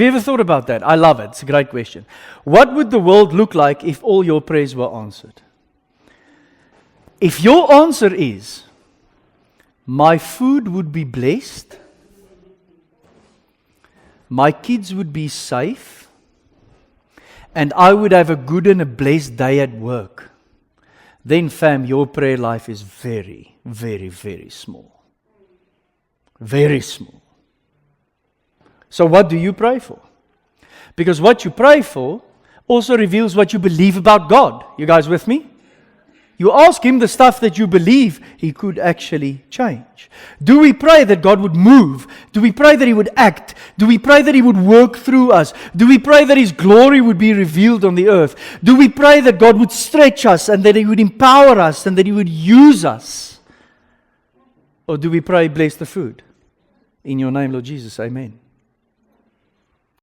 Have you ever thought about that? I love it. It's a great question. What would the world look like if all your prayers were answered? If your answer is, my food would be blessed, my kids would be safe, and I would have a good and a blessed day at work, then fam, your prayer life is very, very, very small. Very small. So what do you pray for? Because what you pray for also reveals what you believe about God. You guys with me? You ask Him the stuff that you believe He could actually change. Do we pray that God would move? Do we pray that He would act? Do we pray that He would work through us? Do we pray that His glory would be revealed on the earth? Do we pray that God would stretch us and that He would empower us and that He would use us? Or do we pray, bless the food? In your name, Lord Jesus, amen.